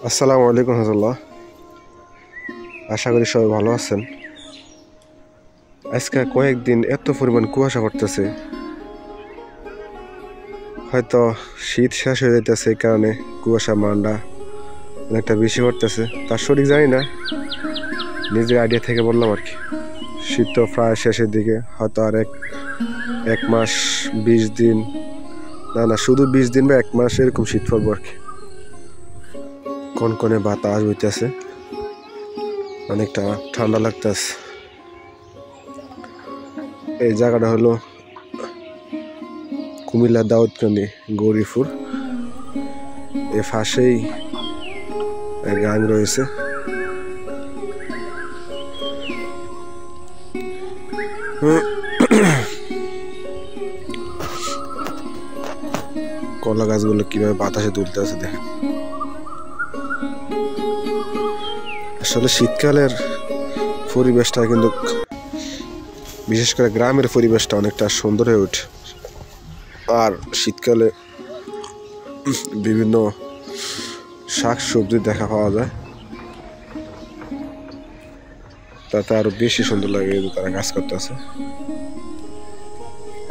আসসালামু আলাইকুম রহমতুল্লাহ। আশা করি সবাই ভালো আছেন। আজকে কয়েকদিন এত পরিমাণ কুয়াশা পড়তেছে, হয়তো শীত শেষ হয়ে যাইতেছে, এই কারণে কুয়াশা মানটা অনেকটা বেশি পড়তেছে। তার সঠিক জানি না, নিজের আইডিয়া থেকে বললাম আর কি। শীত তো প্রায় শেষের দিকে, হয়তো আর এক মাস 20 দিন, না শুধু 20 দিন বা 1 মাস এরকম শীত পড়বো আর কি। কনকনে বাতাস বইতেছে, অনেকটা ঠান্ডা লাগতেছে। এই জায়গাটা হলো কুমিল্লা দাউদকান্দি গৌরীপুর। এর পাশেই গ্রাম রয়েছে। কলা গাছগুলো কিভাবে বাতাসে দুলতে আছে দেখেন। আসলে শীতকালের পরিবেশটা কিন্তু, বিশেষ করে গ্রামের পরিবেশটা অনেকটা সুন্দর হয়ে ওঠে। আর শীতকালে বিভিন্ন শাক সবজি দেখা পাওয়া যায়, তাতে আরো বেশি সুন্দর লাগে যে তারা কাজ করতেছে।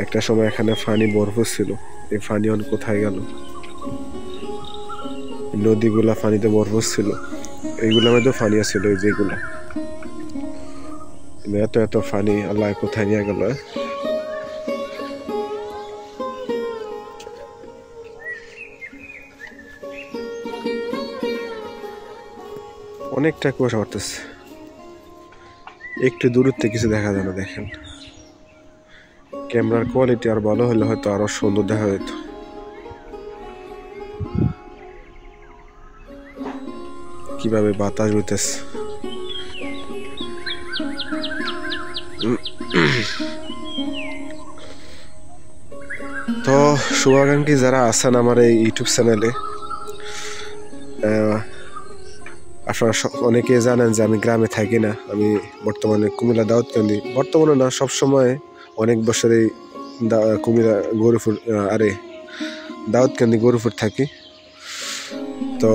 একটা সময় এখানে পানি ভরপুর ছিল, এই পানি অন কোথায় গেল? নদীগুলা পানিতে ভরপুর ছিল, এইগুলোর মধ্যে পানি ছিল, এই যেগুলা এত এত পানি আল্লাহ কোথায় নিয়ে গেল? অনেকটা কুয়াশা পড়তেছে, একটু দূরত্বে কিছু দেখা যায় না। দেখেন, ক্যামেরার কোয়ালিটি আর ভালো হলে হয়তো আরো সুন্দর দেখা যেত। কিভাবে বাতাস বইতেছে। তো শুভাকাঙ্ক্ষী যারা আছেন আমার এই ইউটিউব চ্যানেলে, আপনারা অনেকেই জানেন যে আমি গ্রামে থাকি না। আমি বর্তমানে কুমিল্লা দাউদকান্দি, বর্তমানে না সবসময় অনেক বছরেই কুমিল্লা গৌরীপুর, দাউদকান্দি গৌরীপুর থাকি। তো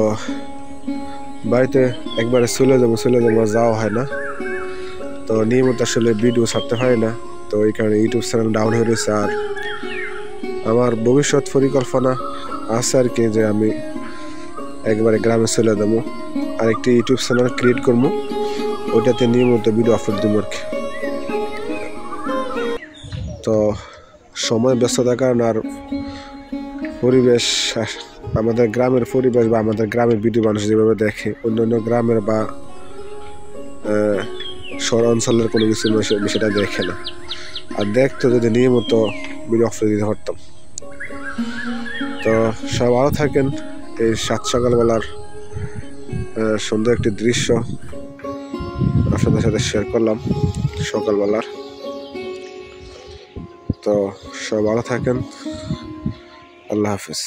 বাড়িতে একবারে চলে যাবো যাওয়া হয় না, তো নিয়মিত আসলে ভিডিও ছাড়তে পারি না। তো এই কারণে ইউটিউব চ্যানেল ডাউন হয়ে রয়েছে। আর আমার ভবিষ্যৎ পরিকল্পনা আছে আর কি, যে আমি একবারে গ্রামে চলে যাবো, আরেকটি ইউটিউব চ্যানেল ক্রিয়েট করবো, ওইটাতে নিয়মিত ভিডিও আপলোড দেবো আর কি। তো সময় ব্যস্ততার কারণে আর পরিবেশ, আমাদের গ্রামের পরিবেশ বা আমাদের গ্রামের ভিডিও মানুষ যেভাবে দেখে, অন্যান্য গ্রামের বা শহর অঞ্চলের কোনো কিছু বিষয়টা দেখে না। আর দেখতো যদি নিয়মিত ভিডিও আপলোড দিতে পারতাম। তো সব ভালো থাকেন। এই সকালবেলার সুন্দর একটি দৃশ্য আপনাদের সাথে শেয়ার করলাম সকালবেলার। তো সব ভালো থাকেন। আল্লাহ হাফিজ।